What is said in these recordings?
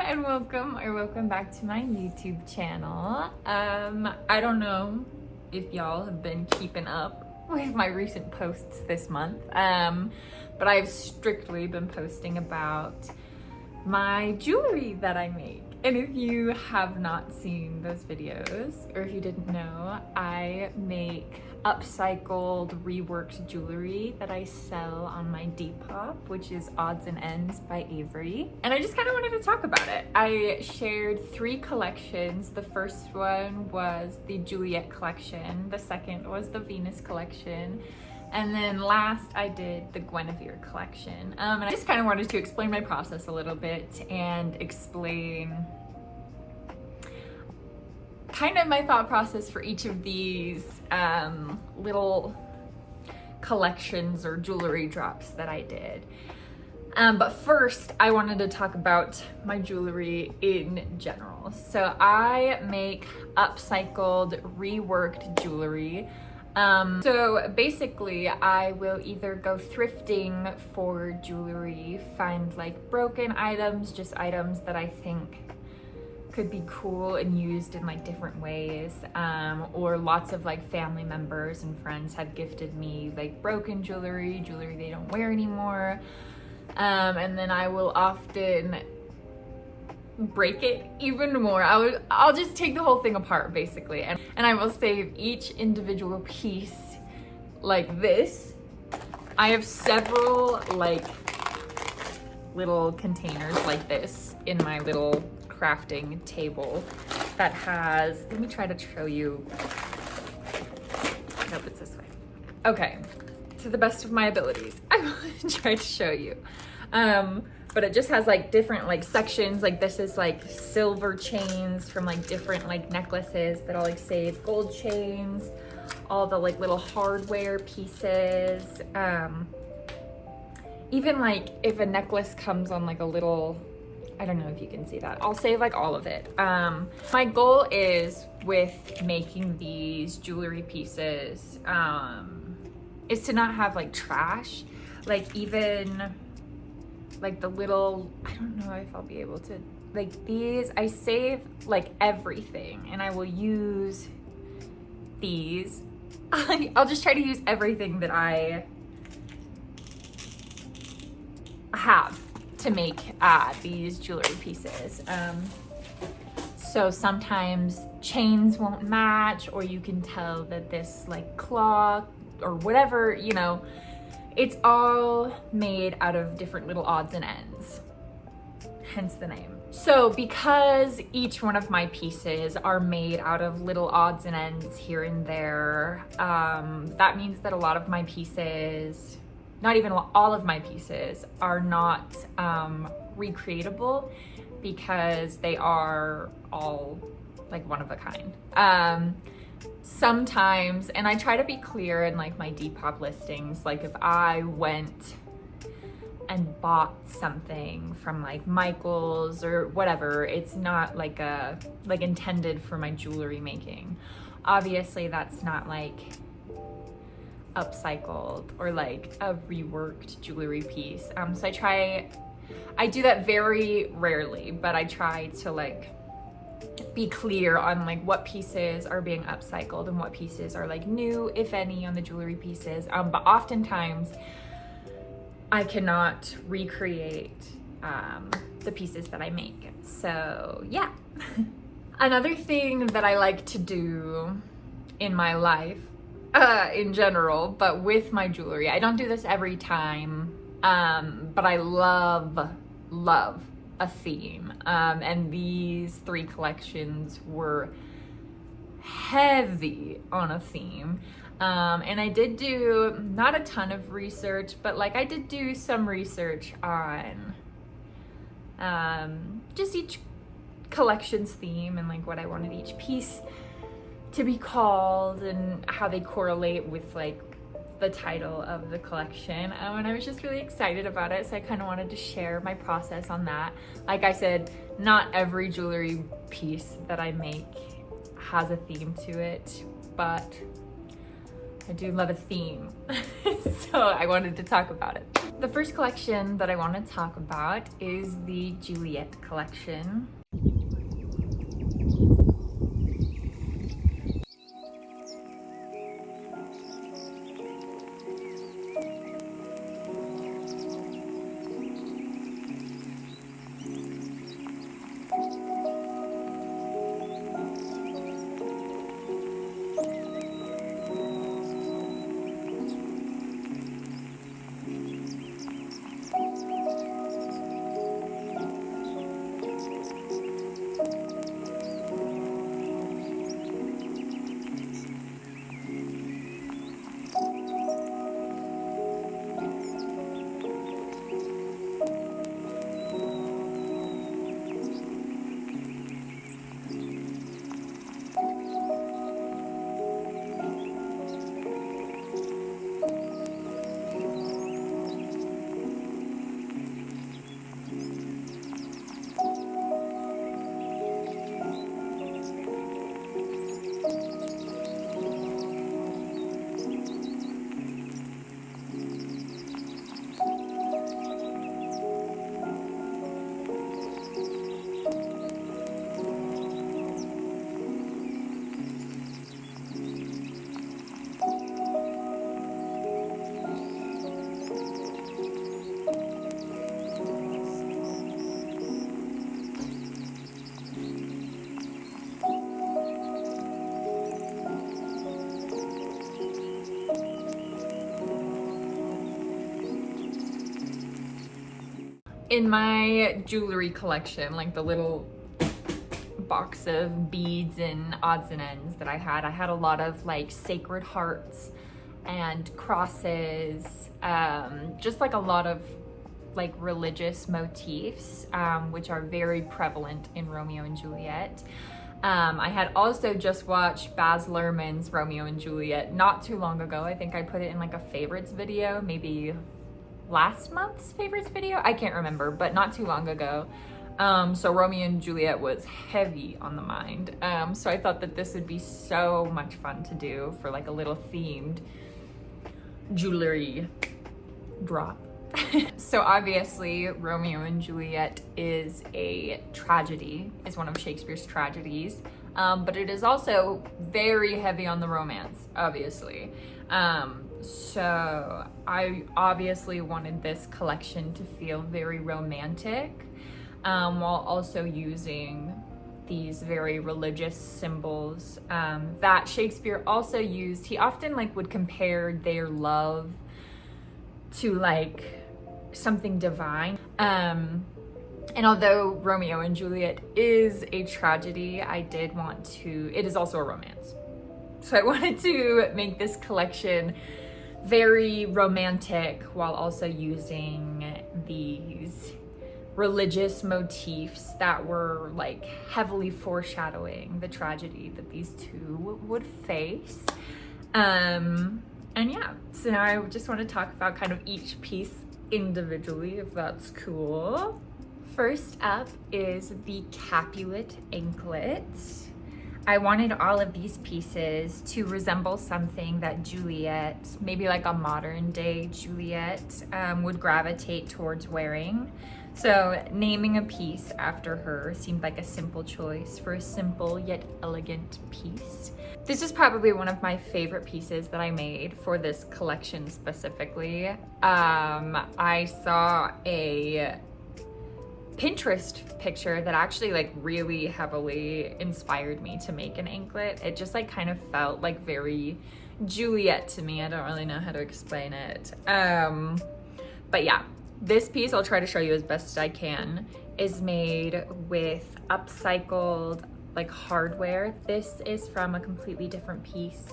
and welcome back to my YouTube channel. I don't know if y'all have been keeping up with my recent posts this month, but I've strictly been posting about my jewelry that I make. And if you have not seen those videos, or if you didn't know, I make upcycled, reworked jewelry that I sell on my Depop, which is Odds and Ends by Avery. And I just kind of wanted to talk about it. I shared 3 collections. The first one was the Juliet collection. The second was the Venus collection. And then last I did the Guinevere collection. And I just kind of wanted to explain my process a little bit and explain kind of my thought process for each of these little collections or jewelry drops that I did. But first I wanted to talk about my jewelry in general. So I make upcycled, reworked jewelry. So basically I will either go thrifting for jewelry, find like broken items, just items that I think could be cool and used in like different ways, or lots of like family members and friends have gifted me like broken jewelry they don't wear anymore, and then I will often break it even more. I'll just take the whole thing apart basically, and I will save each individual piece like this. I have several like little containers like this in my little crafting table that has, let me try to show you. Nope, it's this way. Okay, to the best of my abilities, I will try to show you. But it just has like different like sections. Like this is like silver chains from like different like necklaces that I'll like save, gold chains, all the like little hardware pieces. Even like if a necklace comes on like a little, I don't know if you can see that, I'll save like all of it. My goal is with making these jewelry pieces is to not have like trash. Like even like the little, I don't know if I'll be able to, like these, I save like everything and I will use these. I'll just try to use everything that I have to make these jewelry pieces. So sometimes chains won't match, or you can tell that this like cloth or whatever, you know, it's all made out of different little odds and ends, hence the name. So because each one of my pieces are made out of little odds and ends here and there, that means that a lot of my pieces, not even all of my pieces, are not recreatable because they are all like one of a kind. Sometimes, and I try to be clear in like my Depop listings, like if I went and bought something from like Michael's or whatever, it's not like intended for my jewelry making. Obviously that's not like upcycled or like a reworked jewelry piece. So I do that very rarely, but I try to like be clear on like what pieces are being upcycled and what pieces are like new, if any, on the jewelry pieces. But oftentimes I cannot recreate the pieces that I make. So yeah. Another thing that I like to do in my life, in general, but with my jewelry, I don't do this every time, but I love a theme, and these 3 collections were heavy on a theme, and I did do not a ton of research, but like I did do some research on just each collection's theme and like what I wanted each piece to be called and how they correlate with like the title of the collection, and I was just really excited about it, so I kind of wanted to share my process on that. Like I said, not every jewelry piece that I make has a theme to it, but I do love a theme. So I wanted to talk about it. The first collection that I want to talk about is the Juliet collection. In my jewelry collection, like the little box of beads and odds and ends that I had a lot of like sacred hearts and crosses, just like a lot of like religious motifs, which are very prevalent in Romeo and Juliet. I had also just watched Baz Luhrmann's Romeo and Juliet not too long ago. I think I put it in like a favorites video, maybe last month's favorites video, I can't remember, but not too long ago. So Romeo and Juliet was heavy on the mind. So I thought that this would be so much fun to do for like a little themed jewelry drop. So obviously Romeo and Juliet is a tragedy, is one of Shakespeare's tragedies, but it is also very heavy on the romance, obviously. So I obviously wanted this collection to feel very romantic, while also using these very religious symbols that Shakespeare also used. He often like would compare their love to like something divine. And although Romeo and Juliet is a tragedy, I did want to, it is also a romance. So I wanted to make this collection very romantic while also using these religious motifs that were like heavily foreshadowing the tragedy that these two would face. And yeah, so now I just want to talk about kind of each piece individually, if that's cool. First up is the Capulet anklet. I wanted all of these pieces to resemble something that Juliet, maybe like a modern day Juliet, would gravitate towards wearing. So naming a piece after her seemed like a simple choice for a simple yet elegant piece. This is probably one of my favorite pieces that I made for this collection specifically. I saw a Pinterest picture that actually like really heavily inspired me to make an anklet. It just like kind of felt like very Juliet to me. I don't really know how to explain it. But yeah, this piece, I'll try to show you as best as I can, is made with upcycled like hardware. This is from a completely different piece.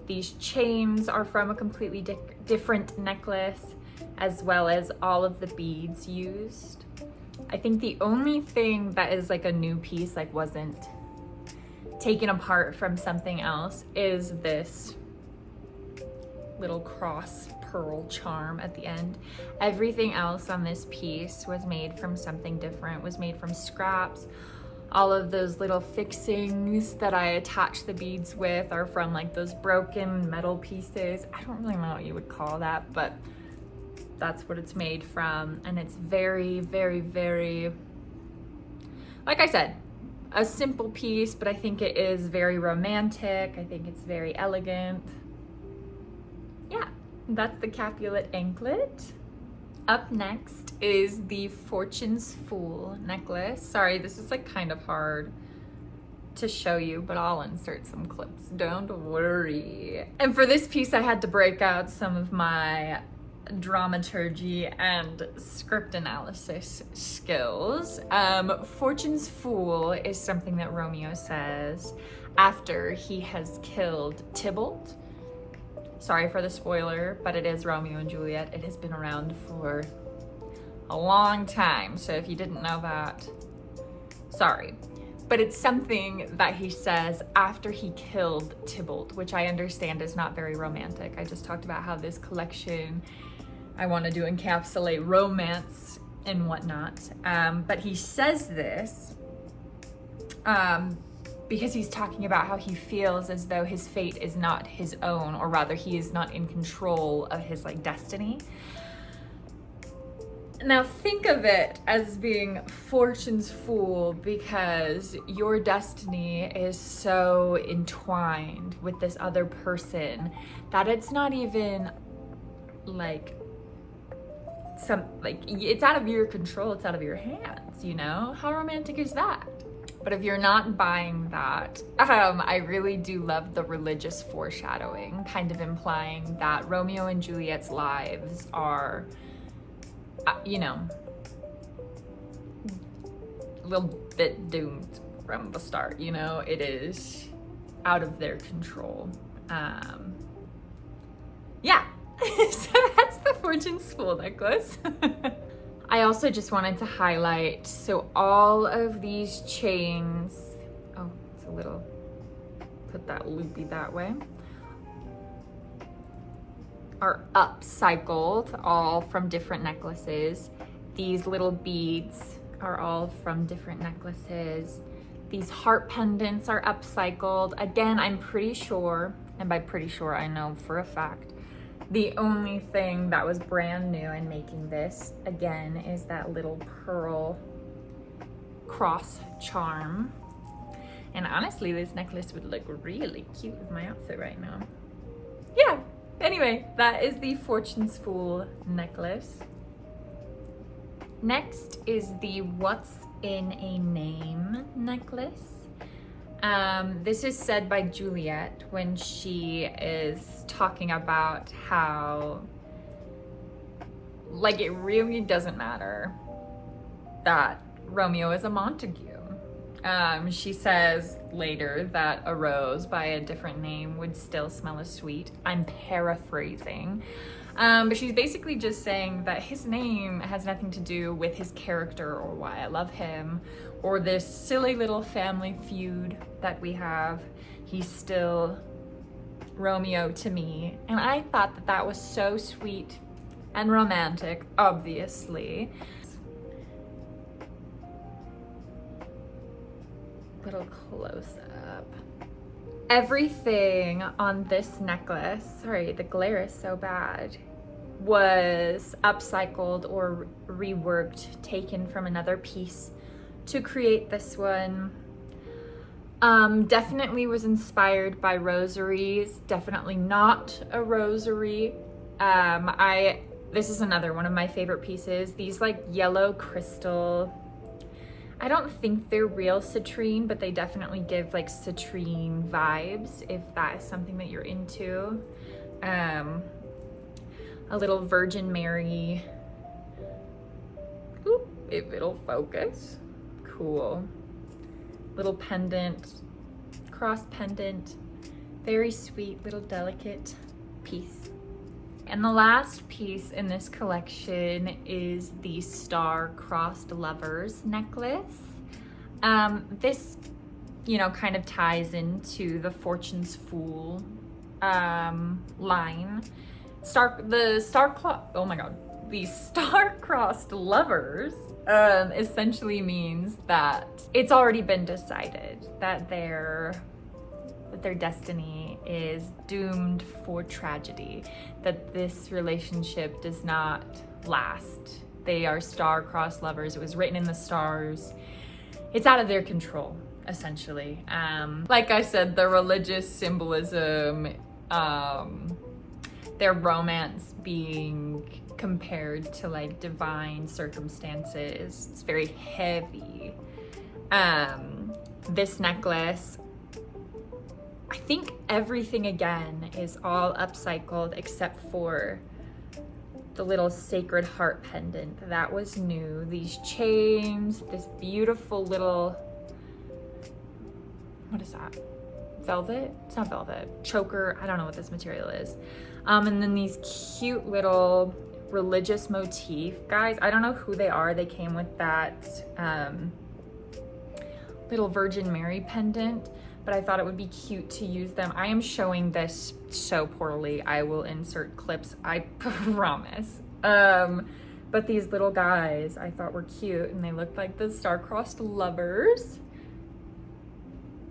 These chains are from a completely different necklace, as well as all of the beads used. I think the only thing that is like a new piece, like wasn't taken apart from something else, is this little cross pearl charm at the end. Everything else on this piece was made from something different, was made from scraps. All of those little fixings that I attach the beads with are from like those broken metal pieces. I don't really know what you would call that, but that's what it's made from. And it's very, very, very, like I said, a simple piece, but I think it is very romantic. I think it's very elegant. Yeah, that's the Capulet anklet. Up next is the Fortune's Fool necklace. Sorry, this is like kind of hard to show you, but I'll insert some clips, don't worry. And for this piece, I had to break out some of my dramaturgy and script analysis skills. Fortune's Fool is something that Romeo says after he has killed Tybalt. Sorry for the spoiler, but it is Romeo and Juliet. It has been around for a long time, so if you didn't know that, sorry. But it's something that he says after he killed Tybalt, which I understand is not very romantic. I just talked about how this collection, I wanted to encapsulate romance and whatnot. But he says this because he's talking about how he feels as though his fate is not his own, or rather he is not in control of his like destiny. Now think of it as being Fortune's Fool because your destiny is so entwined with this other person that it's not even like it's out of your control, it's out of your hands, you know? How romantic is that? But if you're not buying that, I really do love the religious foreshadowing, kind of implying that Romeo and Juliet's lives are, you know, a little bit doomed from the start, you know? It is out of their control. Yeah, so that's the Fortune's Fool necklace. I also just wanted to highlight, so all of these chains, oh, it's a little, put that loopy that way, are upcycled, all from different necklaces. These little beads are all from different necklaces. These heart pendants are upcycled. Again, I'm pretty sure, and by pretty sure I know for a fact, the only thing that was brand new in making this, again, is that little pearl cross charm. And honestly, this necklace would look really cute with my outfit right now. Yeah, anyway, that is the Fortune's Fool necklace. Next is the What's in a Name necklace. This is said by Juliet when she is talking about how, like, it really doesn't matter that Romeo is a Montague. She says later that a rose by a different name would still smell as sweet. I'm paraphrasing. But she's basically just saying that his name has nothing to do with his character or why I love him or this silly little family feud that we have. He's still Romeo to me. And I thought that that was so sweet and romantic, obviously. Little close up. Everything on this necklace, sorry, the glare is so bad, was upcycled or reworked, taken from another piece to create this one. Definitely was inspired by rosaries, definitely not a rosary. This is another one of my favorite pieces. These like yellow crystal, I don't think they're real citrine, but they definitely give like citrine vibes if that is something that you're into. A little Virgin Mary. Oop, if it'll focus. Cool. Little pendant, cross pendant. Very sweet, little delicate piece. And the last piece in this collection is the Star-Crossed Lovers necklace. This, you know, kind of ties into the Fortune's Fool line. The Star-Crossed Lovers essentially means that it's already been decided that their destiny is doomed for tragedy, that this relationship does not last. They are star-crossed lovers. It was written in the stars. It's out of their control, essentially. Like I said, the religious symbolism, their romance being compared to like divine circumstances, it's very heavy. This necklace, I think everything again is all upcycled except for the little sacred heart pendant. That was new. These chains, this beautiful little, what is that? Velvet? It's not velvet. Choker. I don't know what this material is. And then these cute little religious motif. Guys, I don't know who they are. They came with that little Virgin Mary pendant, but I thought it would be cute to use them. I am showing this so poorly. I will insert clips, I promise. But these little guys I thought were cute, and they looked like the star-crossed lovers.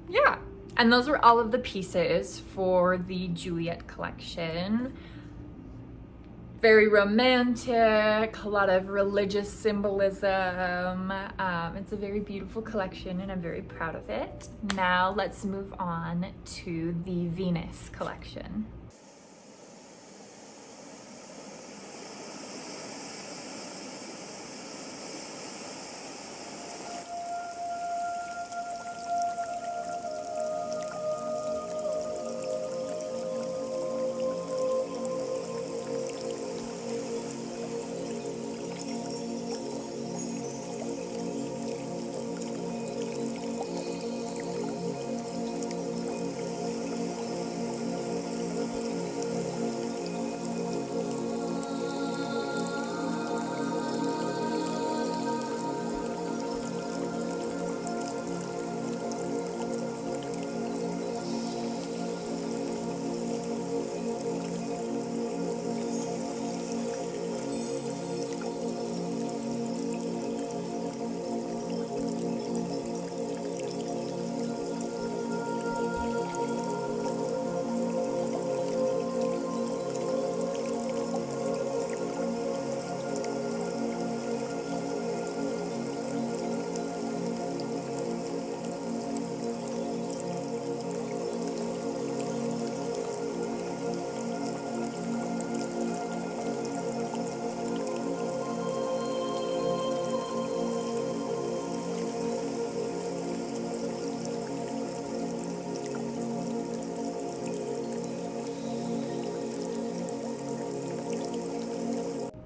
Yeah, and those were all of the pieces for the Juliet collection. Very romantic, a lot of religious symbolism. It's a very beautiful collection and I'm very proud of it. Now let's move on to the Venus collection.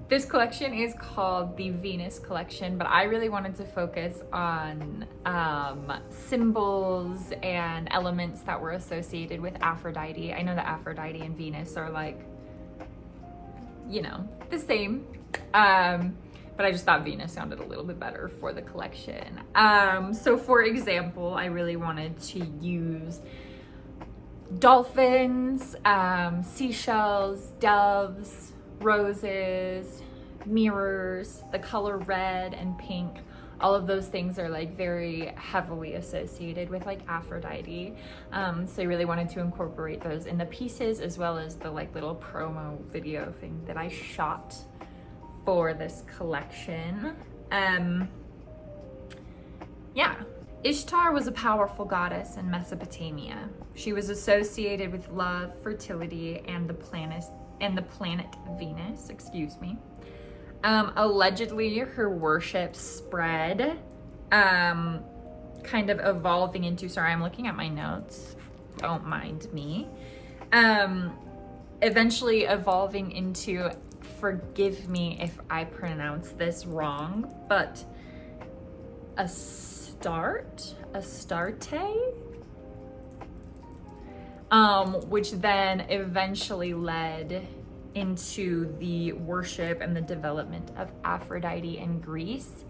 This collection is called the Venus collection, but I really wanted to focus on symbols and elements that were associated with Aphrodite. I know that Aphrodite and Venus are like, you know, the same. But I just thought Venus sounded a little bit better for the collection. So for example, I really wanted to use dolphins, seashells, doves, roses, mirrors, the color red and pink. All of those things are like very heavily associated with like Aphrodite. So I really wanted to incorporate those in the pieces as well as the like little promo video thing that I shot for this collection. Yeah. Ishtar was a powerful goddess in Mesopotamia. She was associated with love, fertility, and the planet Venus, excuse me. Allegedly, her worship spread, kind of evolving into, sorry, I'm looking at my notes, don't mind me. Eventually evolving into, forgive me if I pronounce this wrong, but Astarte, which then eventually led into the worship and the development of Aphrodite in Greece.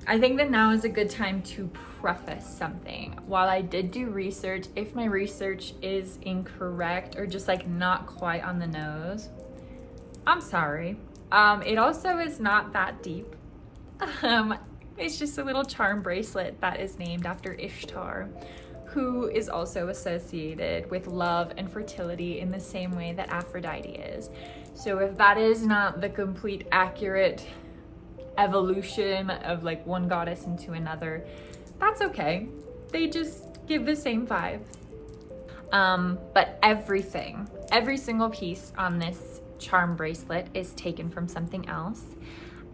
I think that now is a good time to preface something. While I did do research, if my research is incorrect or just like not quite on the nose, I'm sorry. It also is not that deep. It's just a little charm bracelet that is named after Ishtar, who is also associated with love and fertility in the same way that Aphrodite is. So if that is not the complete accurate evolution of like one goddess into another, that's okay. They just give the same vibe. But every single piece on this charm bracelet is taken from something else.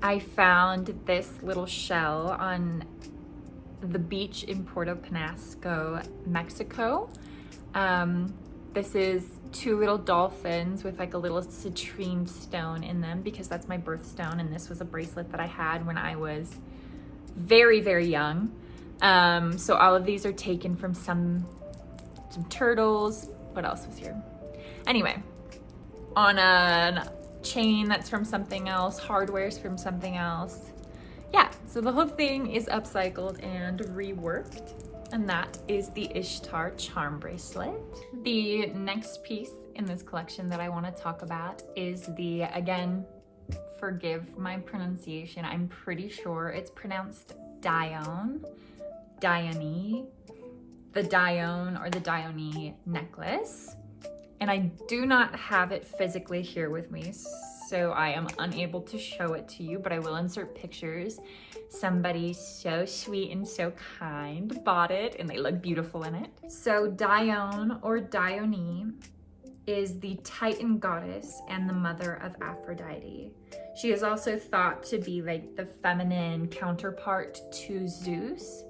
I found this little shell on the beach in Puerto Penasco, Mexico. This is two little dolphins with like a little citrine stone in them because that's my birthstone, and this was a bracelet that I had when I was very, very young. So all of these are taken from some turtles. What else was here? Anyway, on a chain that's from something else, hardware's from something else. Yeah, so the whole thing is upcycled and reworked, and that is the Ishtar charm bracelet. The next piece in this collection that I want to talk about is the, again, forgive my pronunciation, I'm pretty sure it's pronounced Dione, the Dione or the Dione necklace. And I do not have it physically here with me, so I am unable to show it to you, but I will insert pictures. Somebody so sweet and so kind bought it, and they look beautiful in it. So Dione or Dione is the Titan goddess and the mother of Aphrodite. She is also thought to be like the feminine counterpart to Zeus.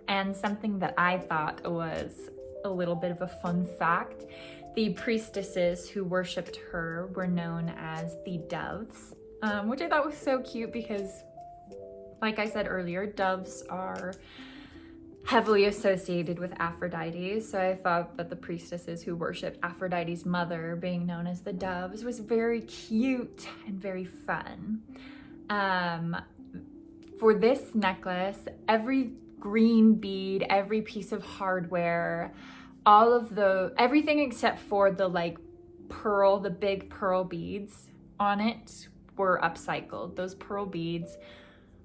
And something that I thought was a little bit of a fun fact, the priestesses who worshipped her were known as the doves, which I thought was so cute because, like I said earlier, doves are heavily associated with Aphrodite. So I thought that the priestesses who worshipped Aphrodite's mother being known as the doves was very cute and very fun. For this necklace, every green bead, every piece of hardware, everything except for the like pearl, the big pearl beads on it were upcycled. Those pearl beads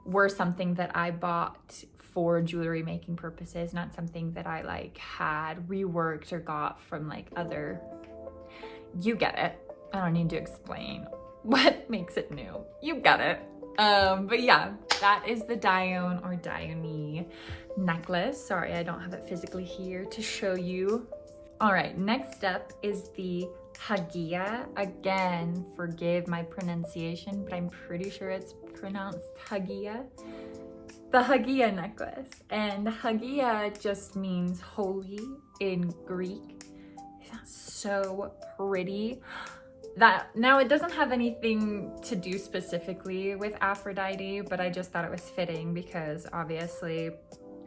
were something that I bought for jewelry making purposes, not something that I like had reworked or got from like other, you get it. I don't need to explain what makes it new. You get it. But yeah, that is the Dione or Dione necklace. Sorry, I don't have it physically here to show you. All right, next up is the Hagia. Again, forgive my pronunciation, but I'm pretty sure it's pronounced Hagia. The Hagia necklace. And Hagia just means holy in Greek. That's so pretty. Now it doesn't have anything to do specifically with Aphrodite, but I just thought it was fitting because obviously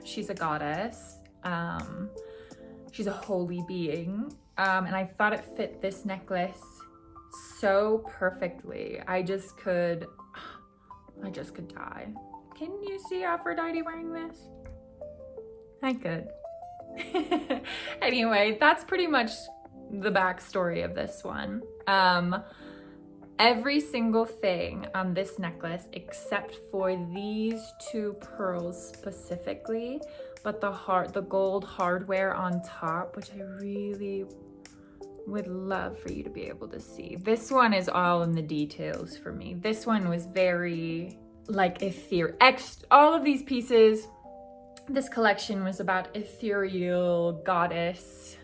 she's a goddess. She's a holy being. And I thought it fit this necklace so perfectly. I just could die. Can you see Aphrodite wearing this? I could. Anyway, that's pretty much the backstory of this one. Every single thing on this necklace, except for these two pearls specifically, but the gold hardware on top, which I really would love for you to be able to see. This one is all in the details for me. This one was very like ethereal. All of these pieces, this collection was about ethereal goddess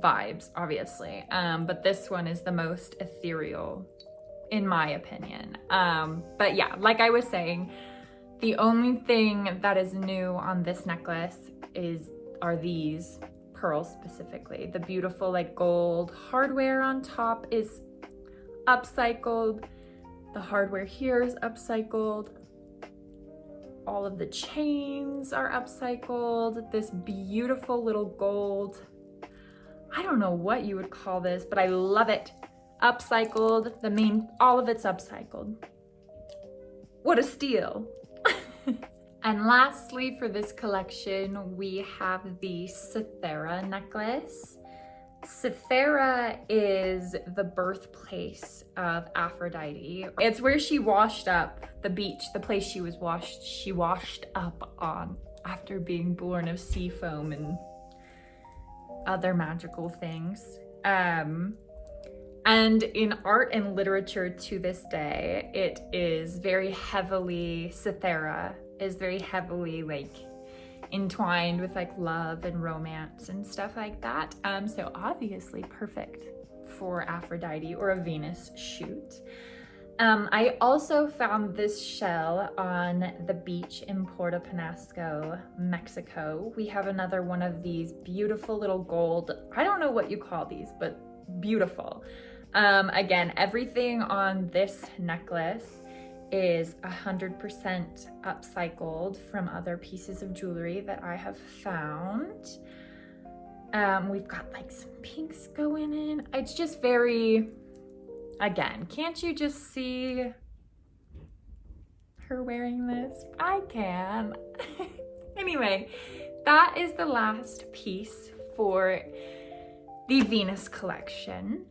vibes, obviously. But this one is the most ethereal, in my opinion. But yeah, like I was saying, the only thing that is new on this necklace are these pearls specifically. The beautiful like gold hardware on top is upcycled. The hardware here is upcycled. All of the chains are upcycled. This beautiful little gold, I don't know what you would call this, but I love it. Upcycled, all of it's upcycled. What a steal. And lastly, for this collection, we have the Cythera necklace. Cythera is the birthplace of Aphrodite. It's where she washed up, the beach, the place she washed up on after being born of sea foam and other magical things. And in art and literature to this day, it is very heavily, Cythera is very heavily like entwined with like love and romance and stuff like that. So obviously perfect for Aphrodite or a Venus shoot. I also found this shell on the beach in Puerto Penasco, Mexico. We have another one of these beautiful little gold, I don't know what you call these, but beautiful. Again, everything on this necklace is 100% upcycled from other pieces of jewelry that I have found. We've got like some pinks going in. It's just very, again, can't you just see her wearing this? I can. Anyway, that is the last piece for the Venus collection.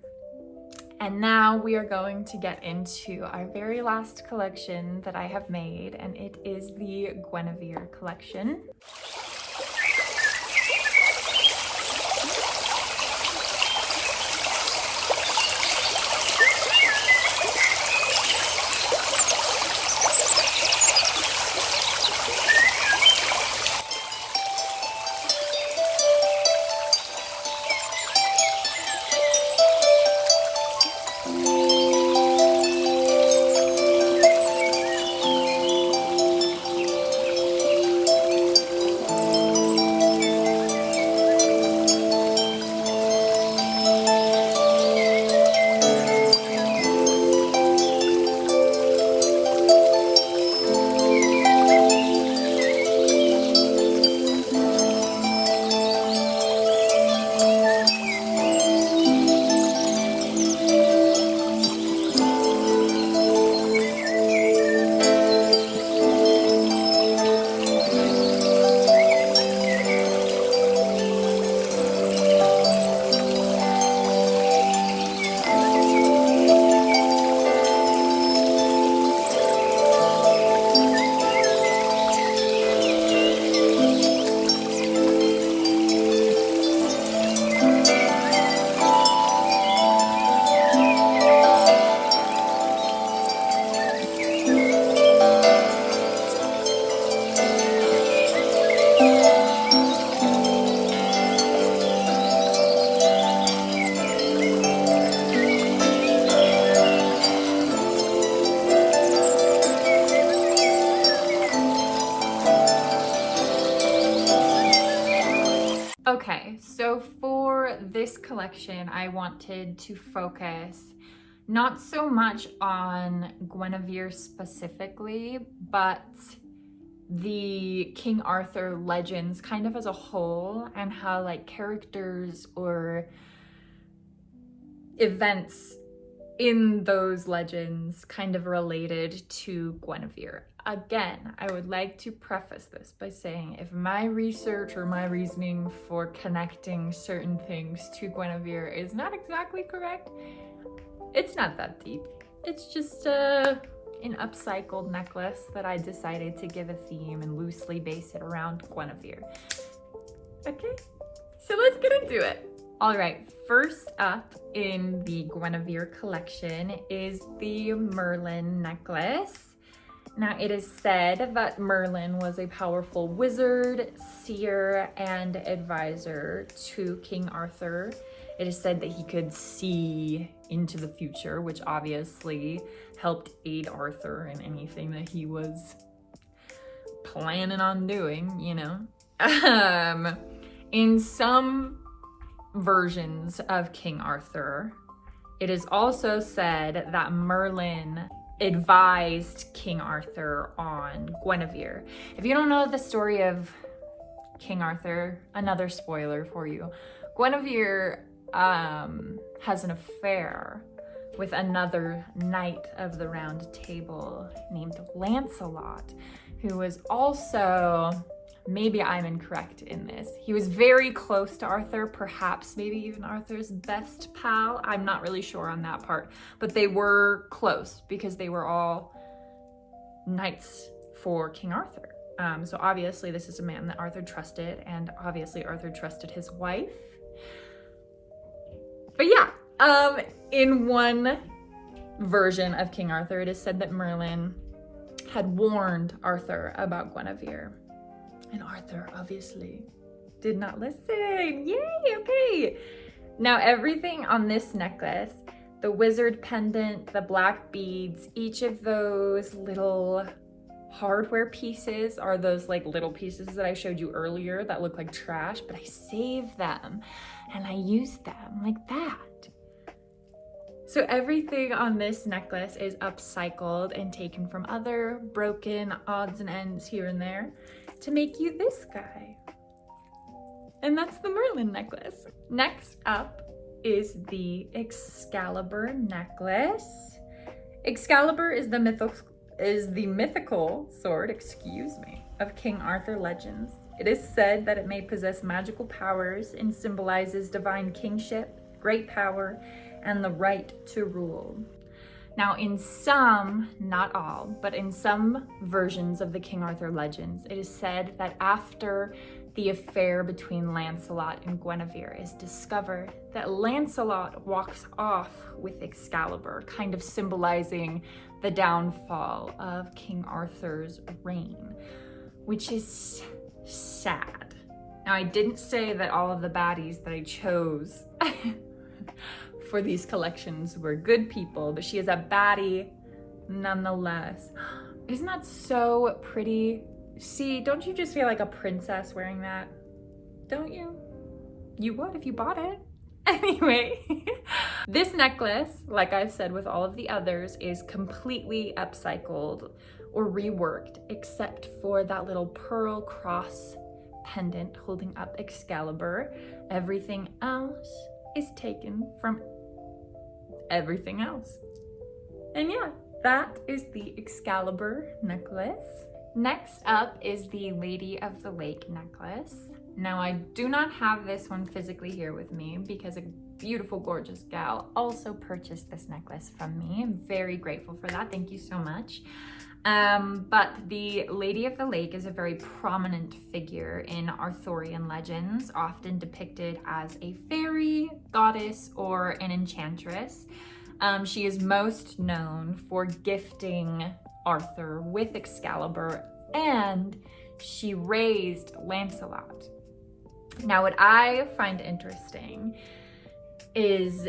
And now we are going to get into our very last collection that I have made, and it is the Guinevere collection. Okay, so for this collection, I wanted to focus not so much on Guinevere specifically, but the King Arthur legends kind of as a whole, and how like characters or events in those legends kind of related to Guinevere. Again, I would like to preface this by saying if my research or my reasoning for connecting certain things to Guinevere is not exactly correct, it's not that deep. It's just an upcycled necklace that I decided to give a theme and loosely base it around Guinevere. Okay, so let's get into it. All right, first up in the Guinevere collection is the Merlin necklace. Now, it is said that Merlin was a powerful wizard, seer, and advisor to King Arthur. It is said that he could see into the future, which obviously helped aid Arthur in anything that he was planning on doing, you know. In some versions of King Arthur, it is also said that Merlin advised King Arthur on Guinevere. If you don't know the story of King Arthur, another spoiler for you. Guinevere has an affair with another knight of the Round Table named Lancelot, who was also maybe I'm incorrect in this. He was very close to Arthur, perhaps maybe even Arthur's best pal. I'm not really sure on that part, but they were close because they were all knights for King Arthur. So obviously this is a man that Arthur trusted, and obviously Arthur trusted his wife. But yeah, in one version of King Arthur, it is said that Merlin had warned Arthur about Guinevere. And Arthur obviously did not listen. Yay, okay. Now everything on this necklace, the wizard pendant, the black beads, each of those little hardware pieces are those like little pieces that I showed you earlier that look like trash, but I saved them and I used them like that. So everything on this necklace is upcycled and taken from other broken odds and ends here and there to make you this guy. And that's the Merlin necklace. Next up is the Excalibur necklace. Excalibur is the mythical sword, of King Arthur legends. It is said that it may possess magical powers and symbolizes divine kingship, great power, and the right to rule. Now in some, not all, but in some versions of the King Arthur legends, it is said that after the affair between Lancelot and Guinevere is discovered, that Lancelot walks off with Excalibur, kind of symbolizing the downfall of King Arthur's reign, which is sad. Now I didn't say that all of the baddies that I chose for these collections were good people, but she is a baddie nonetheless. Isn't that so pretty? See, don't you just feel like a princess wearing that? Don't you? You would if you bought it. Anyway, this necklace, like I've said with all of the others, is completely upcycled or reworked, except for that little pearl cross pendant holding up Excalibur. Everything else is taken from everything else. And yeah, that is the Excalibur necklace. Next up is the Lady of the Lake necklace. Now I do not have this one physically here with me because a beautiful, gorgeous gal also purchased this necklace from me. I'm very grateful for that. Thank you so much. But the Lady of the Lake is a very prominent figure in Arthurian legends, often depicted as a fairy, goddess, or an enchantress. She is most known for gifting Arthur with Excalibur, and she raised Lancelot. Now, what I find interesting is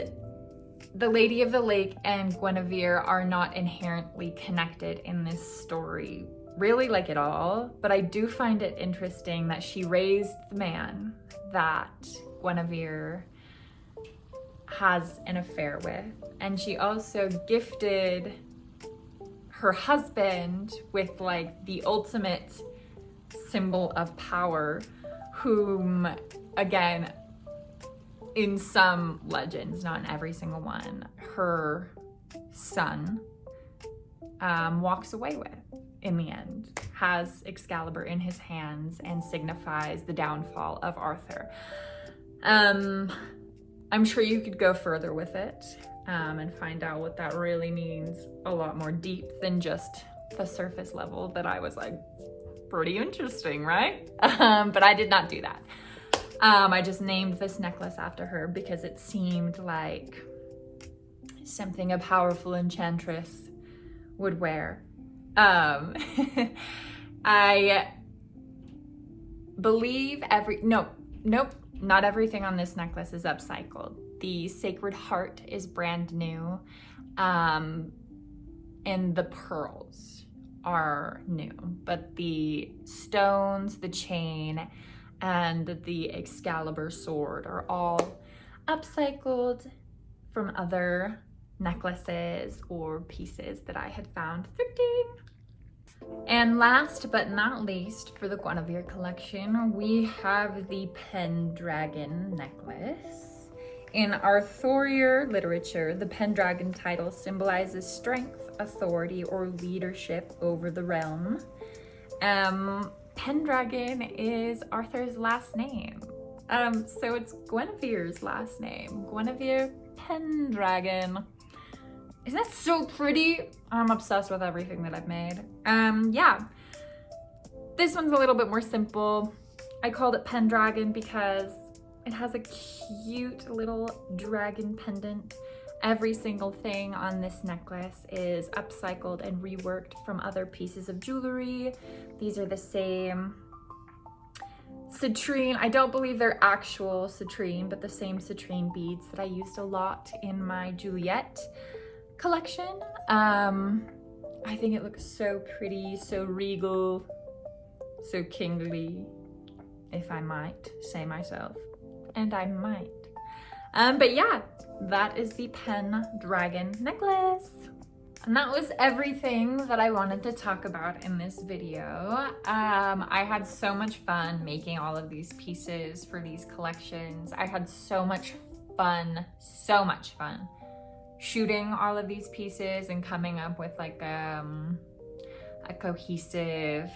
the Lady of the Lake and Guinevere are not inherently connected in this story, really, like at all, but I do find it interesting that she raised the man that Guinevere has an affair with, and she also gifted her husband with like the ultimate symbol of power, whom, again, in some legends, not in every single one, her son walks away with in the end, has Excalibur in his hands and signifies the downfall of Arthur. I'm sure you could go further with it and find out what that really means a lot more deep than just the surface level that I was like, pretty interesting, right? But I did not do that. I just named this necklace after her because it seemed like something a powerful enchantress would wear. I believe nope, not everything on this necklace is upcycled. The Sacred Heart is brand new, and the pearls are new, but the stones, the chain, and the Excalibur sword are all upcycled from other necklaces or pieces that I had found thrifting. And last but not least, for the Guinevere collection, we have the Pendragon necklace. In Arthurian literature, the Pendragon title symbolizes strength, authority, or leadership over the realm. Pendragon is Arthur's last name. So it's Guinevere's last name. Guinevere Pendragon. Isn't that so pretty? I'm obsessed with everything that I've made. Yeah. This one's a little bit more simple. I called it Pendragon because it has a cute little dragon pendant. Every single thing on this necklace is upcycled and reworked from other pieces of jewelry. These are the same citrine. I don't believe they're actual citrine, but the same citrine beads that I used a lot in my Juliet collection. I think it looks so pretty, so regal, so kingly, if I might say myself, and I might. But yeah, that is the Pendragon necklace. And that was everything that I wanted to talk about in this video. I had so much fun making all of these pieces for these collections. I had so much fun shooting all of these pieces and coming up with like a cohesive,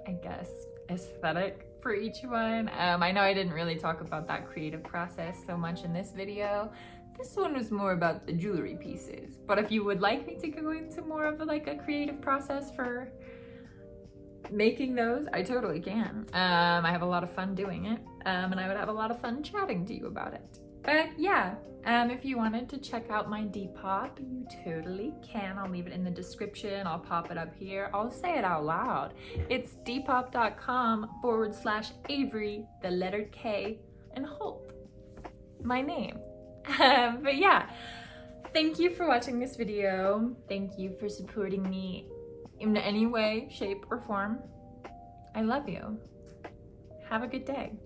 I guess, aesthetic for each one. I know I didn't really talk about that creative process so much in this video. This one was more about the jewelry pieces, but if you would like me to go into more of like a creative process for making those, I totally can. I have a lot of fun doing it, and I would have a lot of fun chatting to you about it. But yeah, if you wanted to check out my Depop, you totally can. I'll leave it in the description. I'll pop it up here. I'll say it out loud. It's depop.com/Avery, the letter K, and Holt, my name. But yeah, thank you for watching this video. Thank you for supporting me in any way, shape, or form. I love you. Have a good day.